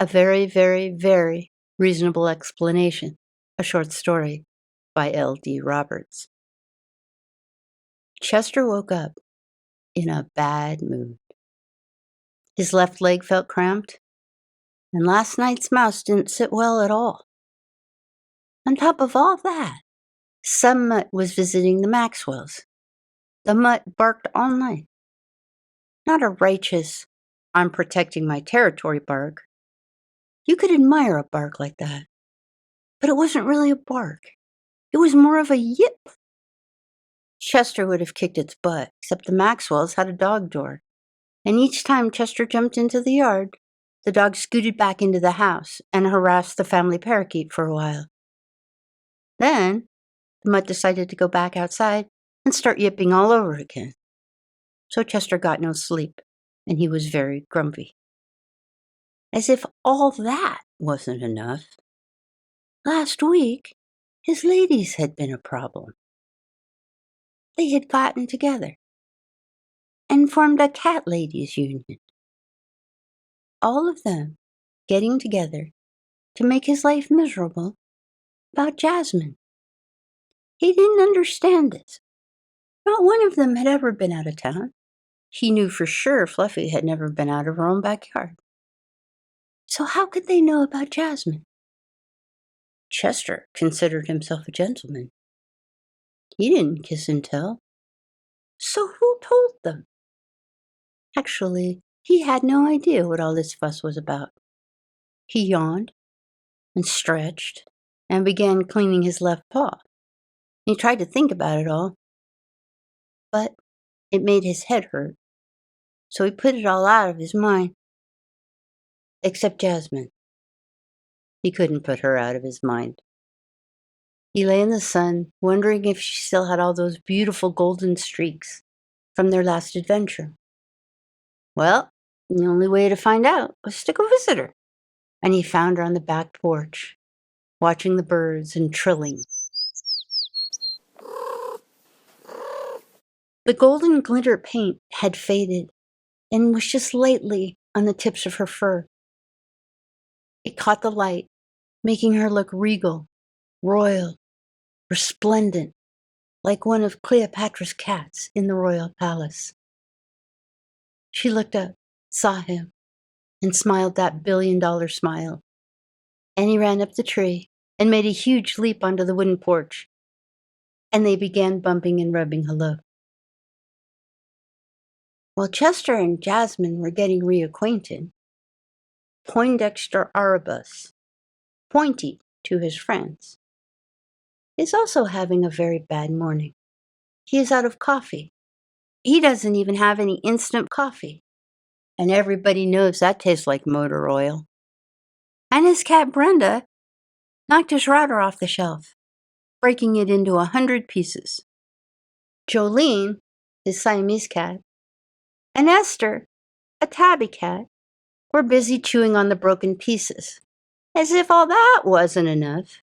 A very, very, very reasonable explanation. A short story by L.D. Roberts. Chester woke up in a bad mood. His left leg felt cramped, and last night's mouse didn't sit well at all. On top of all that, some mutt was visiting the Maxwells. The mutt barked all night. Not a righteous, I'm protecting my territory bark. You could admire a bark like that, but it wasn't really a bark. It was more of a yip. Chester would have kicked its butt, except the Maxwells had a dog door, and each time Chester jumped into the yard, the dog scooted back into the house and harassed the family parakeet for a while. Then, the mutt decided to go back outside and start yipping all over again. So Chester got no sleep, and he was very grumpy. As if all that wasn't enough, last week, his ladies had been a problem. They had gotten together and formed a cat ladies' union. All of them getting together to make his life miserable about Jasmine. He didn't understand this. Not one of them had ever been out of town. He knew for sure Fluffy had never been out of her own backyard. So how could they know about Jasmine? Chester considered himself a gentleman. He didn't kiss and tell. So who told them? Actually, he had no idea what all this fuss was about. He yawned and stretched and began cleaning his left paw. He tried to think about it all, but it made his head hurt, so he put it all out of his mind. Except Jasmine. He couldn't put her out of his mind. He lay in the sun, wondering if she still had all those beautiful golden streaks from their last adventure. Well, the only way to find out was to go visit her. And he found her on the back porch, watching the birds and trilling. The golden glitter paint had faded and was just lightly on the tips of her fur. It caught the light, making her look regal, royal, resplendent, like one of Cleopatra's cats in the royal palace. She looked up, saw him, and smiled that billion-dollar smile. And he ran up the tree and made a huge leap onto the wooden porch, and they began bumping and rubbing hello. While Chester and Jasmine were getting reacquainted, Poindexter Arabus, Pointy to his friends, is also having a very bad morning. He is out of coffee. He doesn't even have any instant coffee, and everybody knows that tastes like motor oil. And his cat Brenda knocked his router off the shelf, breaking it into 100 pieces. Jolene, his Siamese cat, and Esther, a tabby cat, were busy chewing on the broken pieces. As if all that wasn't enough,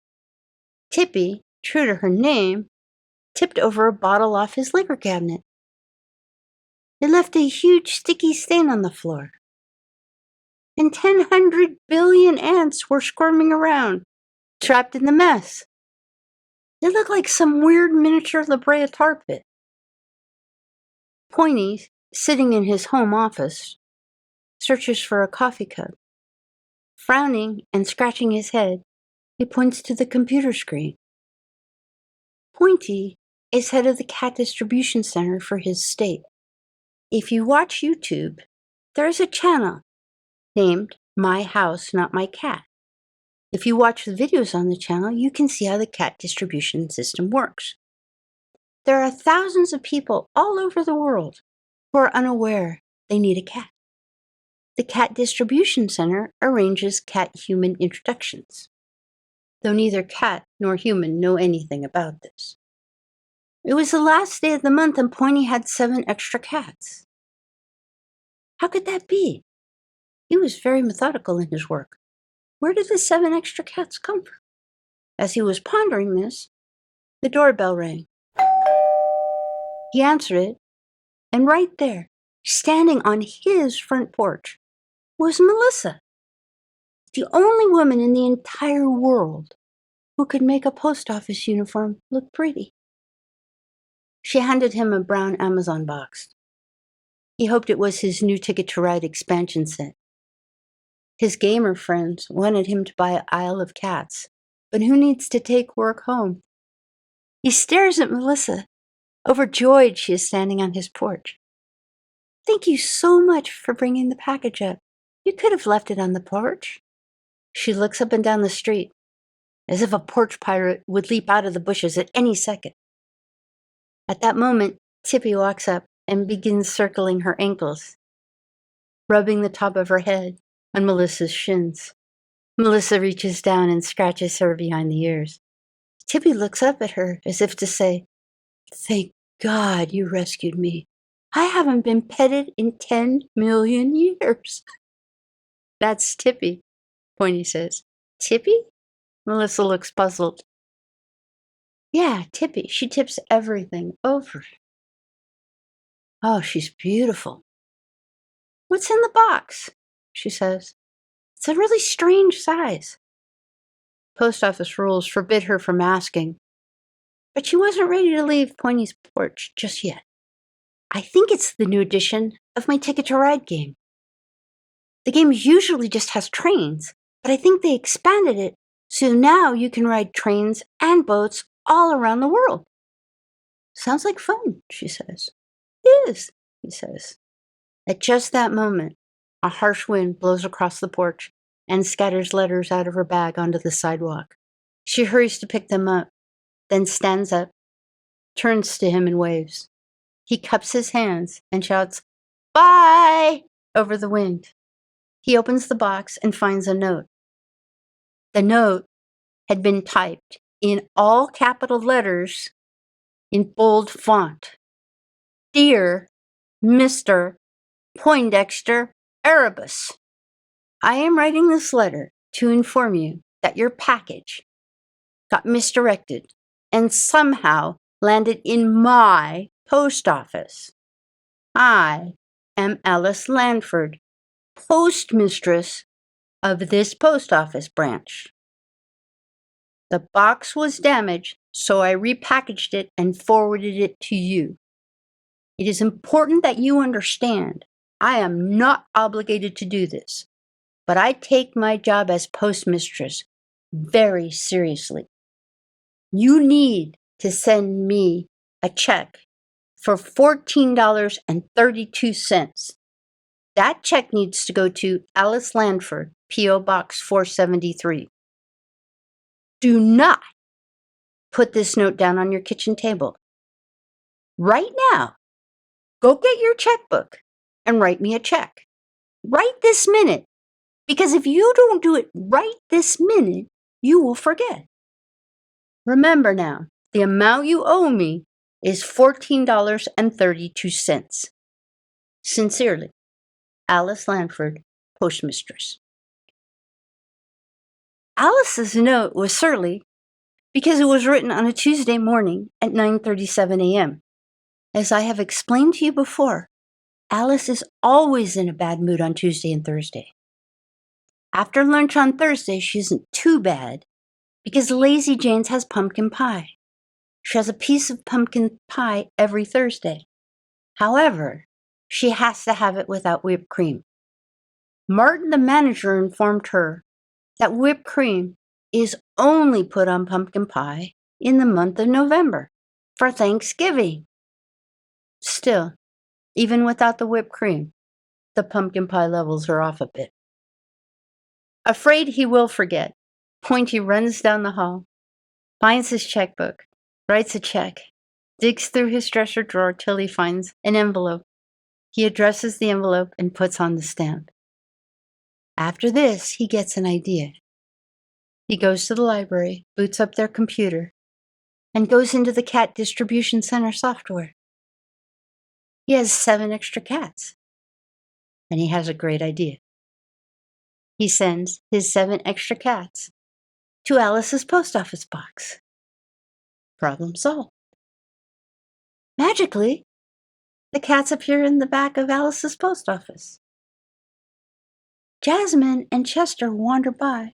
Tippy, true to her name, tipped over a bottle off his liquor cabinet. It left a huge sticky stain on the floor. And 100 billion ants were squirming around, trapped in the mess. It looked like some weird miniature La Brea tar pit. Pointy, sitting in his home office, searches for a coffee cup. Frowning and scratching his head, he points to the computer screen. Pointy is head of the cat distribution center for his state. If you watch YouTube, there is a channel named My House, Not My Cat. If you watch the videos on the channel, you can see how the cat distribution system works. There are thousands of people all over the world who are unaware they need a cat. The Cat Distribution Center arranges cat-human introductions, though neither cat nor human know anything about this. It was the last day of the month and Pointy had 7 extra cats. How could that be? He was very methodical in his work. Where did the 7 extra cats come from? As he was pondering this, the doorbell rang. He answered it, and right there, standing on his front porch, was Melissa. the only woman in the entire world who could make a post office uniform look pretty. She handed him a brown Amazon box. He hoped it was his new Ticket to Ride expansion set. His gamer friends wanted him to buy Isle of Cats, but who needs to take work home? He stares at Melissa. Overjoyed, she is standing on his porch. Thank you so much for bringing the package up. You could have left it on the porch. She looks up and down the street, as if a porch pirate would leap out of the bushes at any second. At that moment, Tippy walks up and begins circling her ankles, rubbing the top of her head on Melissa's shins. Melissa reaches down and scratches her behind the ears. Tippy looks up at her as if to say, Thank God you rescued me. I haven't been petted in 10 million years. That's Tippy, Pointy says. Tippy? Melissa looks puzzled. Yeah, Tippy. She tips everything over. Oh, she's beautiful. What's in the box? She says. It's a really strange size. Post office rules forbid her from asking, but she wasn't ready to leave Pointy's porch just yet. I think it's the new edition of my Ticket to Ride game. The game usually just has trains, but I think they expanded it so now you can ride trains and boats all around the world. Sounds like fun, she says. It is, he says. At just that moment, a harsh wind blows across the porch and scatters letters out of her bag onto the sidewalk. She hurries to pick them up, then stands up, turns to him and waves. He cups his hands and shouts, Bye! Over the wind. He opens the box and finds a note. The note had been typed in all capital letters in bold font. Dear Mr. Poindexter Erebus, I am writing this letter to inform you that your package got misdirected and somehow landed in my post office. I am Alice Lanford, postmistress of this post office branch. The box was damaged, so I repackaged it and forwarded it to you. It is important that you understand I am not obligated to do this, but I take my job as postmistress very seriously. You need to send me a check for $14.32. That check needs to go to Alice Lanford, P.O. Box 473. Do not put this note down on your kitchen table. Right now, go get your checkbook and write me a check. Right this minute, because if you don't do it right this minute, you will forget. Remember now, the amount you owe me is $14.32. Sincerely, Alice Lanford, postmistress. Alice's note was surly because it was written on a Tuesday morning at 9:37 a.m. As I have explained to you before, Alice is always in a bad mood on Tuesday and Thursday. After lunch on Thursday, she isn't too bad because Lazy Jane's has pumpkin pie. She has a piece of pumpkin pie every Thursday. However, she has to have it without whipped cream. Martin, the manager, informed her that whipped cream is only put on pumpkin pie in the month of November for Thanksgiving. Still, even without the whipped cream, the pumpkin pie levels are off a bit. Afraid he will forget, Pointy runs down the hall, finds his checkbook, writes a check, digs through his dresser drawer till he finds an envelope. He addresses the envelope and puts on the stamp. After this, he gets an idea. He goes to the library, boots up their computer, and goes into the cat distribution center software. He has 7 extra cats, and he has a great idea. He sends his 7 extra cats to Alice's post office box. Problem solved. Magically, the cats appear in the back of Alice's post office. Jasmine and Chester wander by,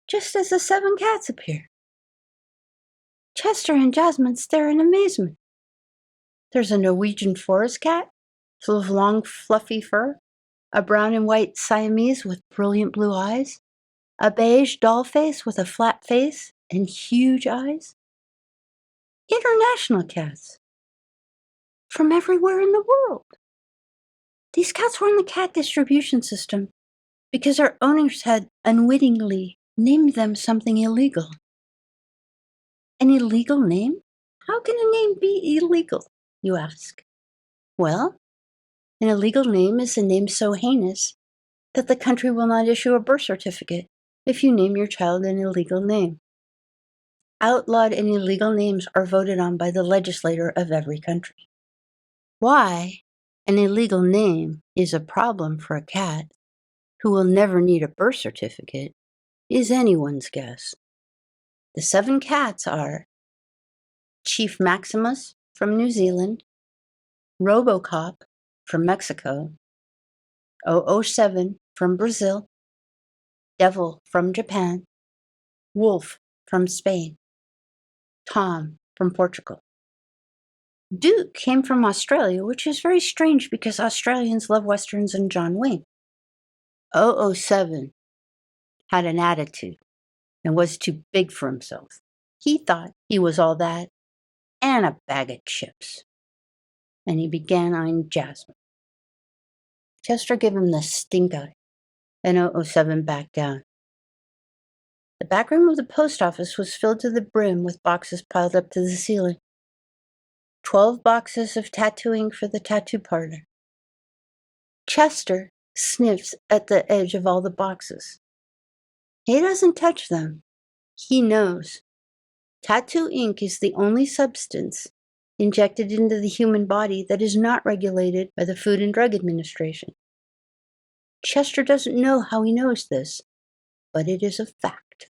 just as the 7 cats appear. Chester and Jasmine stare in amazement. There's a Norwegian forest cat, full of long, fluffy fur, a brown and white Siamese with brilliant blue eyes, a beige doll face with a flat face and huge eyes. International cats from everywhere in the world. These cats were in the cat distribution system because our owners had unwittingly named them something illegal. An illegal name? How can a name be illegal, you ask? Well, an illegal name is a name so heinous that the country will not issue a birth certificate if you name your child an illegal name. Outlawed and illegal names are voted on by the legislator of every country. Why an illegal name is a problem for a cat who will never need a birth certificate is anyone's guess. The 7 cats are Chief Maximus from New Zealand, RoboCop from Mexico, 007 from Brazil, Devil from Japan, Wolf from Spain, Tom from Portugal. Duke came from Australia, which is very strange because Australians love Westerns and John Wayne. 007 had an attitude and was too big for himself. He thought he was all that and a bag of chips. And he began eyeing Jasmine. Chester gave him the stink eye, and 007 backed down. The back room of the post office was filled to the brim with boxes piled up to the ceiling. 12 boxes of tattoo ink for the tattoo parlor. Chester sniffs at the edge of all the boxes. He doesn't touch them. He knows. Tattoo ink is the only substance injected into the human body that is not regulated by the Food and Drug Administration. Chester doesn't know how he knows this, but it is a fact.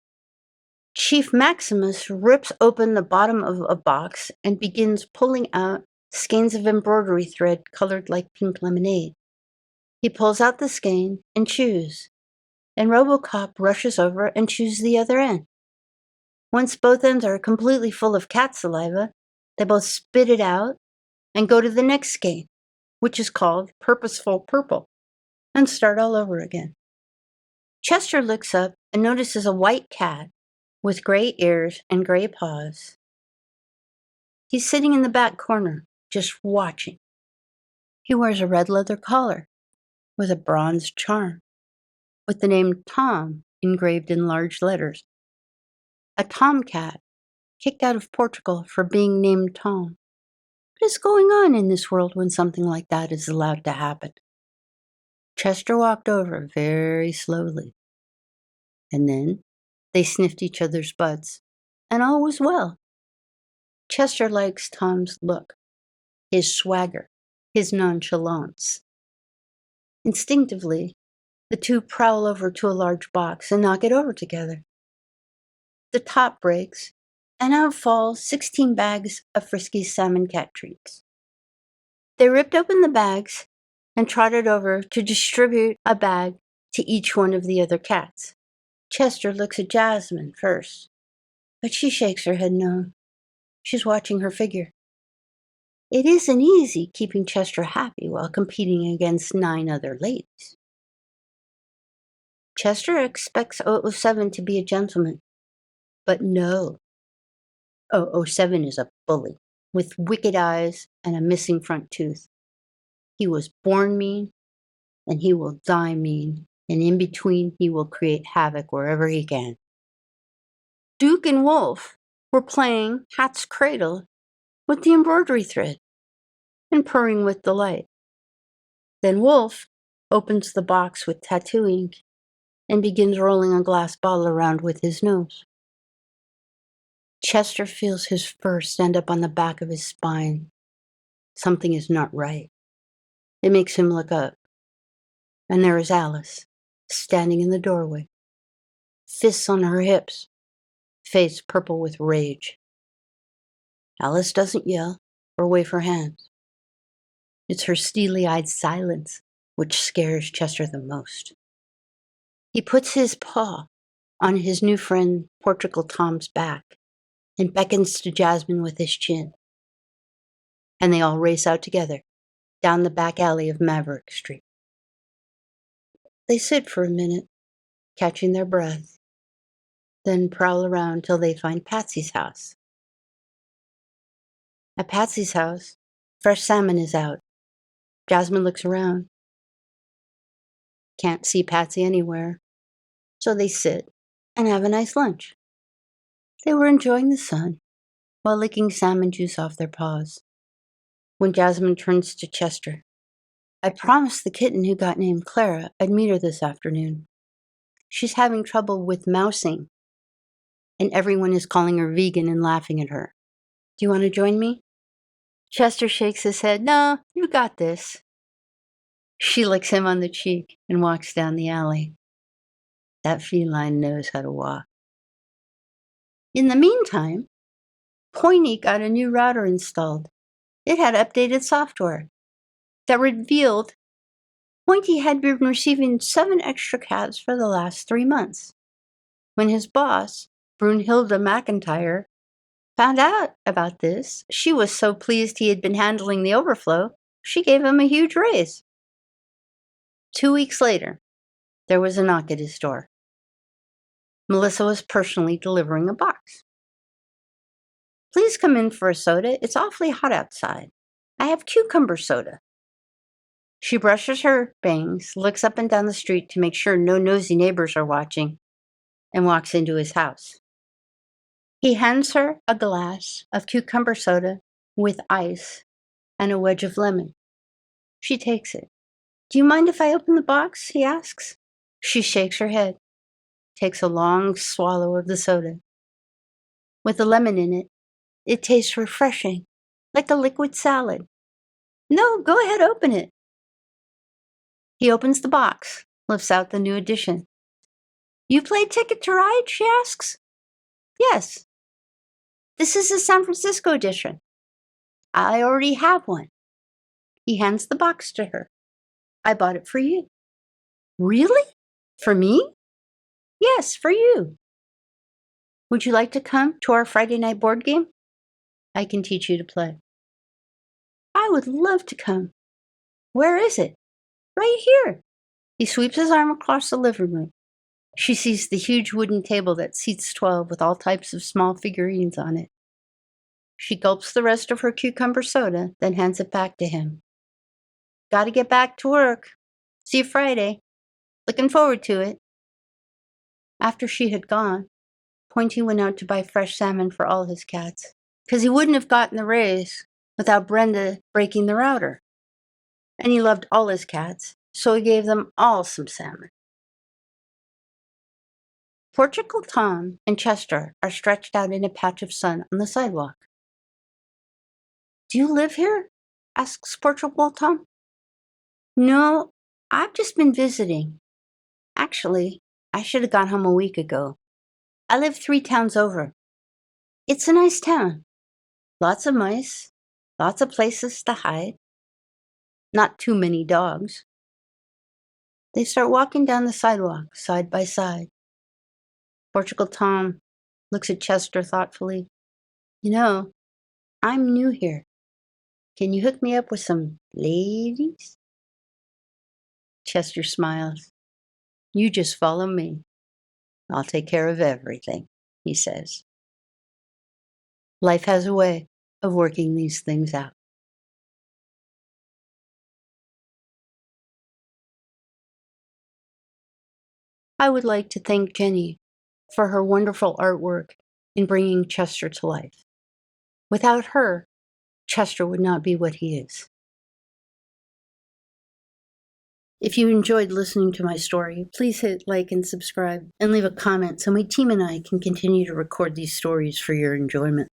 Chief Maximus rips open the bottom of a box and begins pulling out skeins of embroidery thread colored like pink lemonade. He pulls out the skein and chews, and RoboCop rushes over and chews the other end. Once both ends are completely full of cat saliva, they both spit it out and go to the next skein, which is called Purposeful Purple, and start all over again. Chester looks up and notices a white cat with gray ears and gray paws. He's sitting in the back corner, just watching. He wears a red leather collar with a bronze charm, with the name Tom engraved in large letters. A tomcat, kicked out of Portugal for being named Tom. What is going on in this world when something like that is allowed to happen? Chester walked over very slowly, and then they sniffed each other's butts, and all was well. Chester likes Tom's look, his swagger, his nonchalance. Instinctively, the two prowl over to a large box and knock it over together. The top breaks, and out fall 16 bags of Frisky's salmon cat treats. They ripped open the bags and trotted over to distribute a bag to each one of the other cats. Chester looks at Jasmine first, but she shakes her head no. She's watching her figure. It isn't easy keeping Chester happy while competing against 9 other ladies. Chester expects 007 to be a gentleman, but no. 007 is a bully with wicked eyes and a missing front tooth. He was born mean, and he will die mean, and in between he will create havoc wherever he can. Duke and Wolf were playing Hat's Cradle with the embroidery thread and purring with delight. Then Wolf opens the box with tattoo ink and begins rolling a glass bottle around with his nose. Chester feels his fur stand up on the back of his spine. Something is not right. It makes him look up, and there is Alice, standing in the doorway, fists on her hips, face purple with rage. Alice doesn't yell or wave her hands. It's her steely-eyed silence which scares Chester the most. He puts his paw on his new friend Portugal Tom's back and beckons to Jasmine with his chin. And they all race out together down the back alley of Maverick Street. They sit for a minute, catching their breath, then prowl around till they find Patsy's house. At Patsy's house, fresh salmon is out. Jasmine looks around. Can't see Patsy anywhere, so they sit and have a nice lunch. They were enjoying the sun while licking salmon juice off their paws, when Jasmine turns to Chester. I promised the kitten who got named Clara I'd meet her this afternoon. She's having trouble with mousing, and everyone is calling her vegan and laughing at her. Do you want to join me? Chester shakes his head. No, you got this. She licks him on the cheek and walks down the alley. That feline knows how to walk. In the meantime, Pointy got a new router installed. It had updated software that revealed Pointy had been receiving 7 extra cats for the last 3 months. When his boss, Brunhilde McIntyre, found out about this, she was so pleased he had been handling the overflow, she gave him a huge raise. 2 weeks later, there was a knock at his door. Melissa was personally delivering a box. Please come in for a soda. It's awfully hot outside. I have cucumber soda. She brushes her bangs, looks up and down the street to make sure no nosy neighbors are watching, and walks into his house. He hands her a glass of cucumber soda with ice and a wedge of lemon. She takes it. Do you mind if I open the box? He asks. She shakes her head, takes a long swallow of the soda. With the lemon in it, it tastes refreshing, like a liquid salad. No, go ahead, open it. He opens the box, lifts out the new edition. You play Ticket to Ride? She asks. Yes. This is the San Francisco edition. I already have one. He hands the box to her. I bought it for you. Really? For me? Yes, for you. Would you like to come to our Friday night board game? I can teach you to play. I would love to come. Where is it? Right here. He sweeps his arm across the living room. She sees the huge wooden table that seats 12 with all types of small figurines on it. She gulps the rest of her cucumber soda, then hands it back to him. Gotta get back to work. See you Friday. Looking forward to it. After she had gone, Pointy went out to buy fresh salmon for all his cats, because he wouldn't have gotten the raise without Brenda breaking the router. And he loved all his cats, so he gave them all some salmon. Portugal Tom and Chester are stretched out in a patch of sun on the sidewalk. Do you live here? Asks Portugal Tom. No, I've just been visiting. Actually, I should have got home a week ago. I live 3 towns over. It's a nice town. Lots of mice, lots of places to hide. Not too many dogs. They start walking down the sidewalk, side by side. Portugal Tom looks at Chester thoughtfully. You know, I'm new here. Can you hook me up with some ladies? Chester smiles. You just follow me. I'll take care of everything, he says. Life has a way of working these things out. I would like to thank Jenny for her wonderful artwork in bringing Chester to life. Without her, Chester would not be what he is. If you enjoyed listening to my story, please hit like and subscribe and leave a comment so my team and I can continue to record these stories for your enjoyment.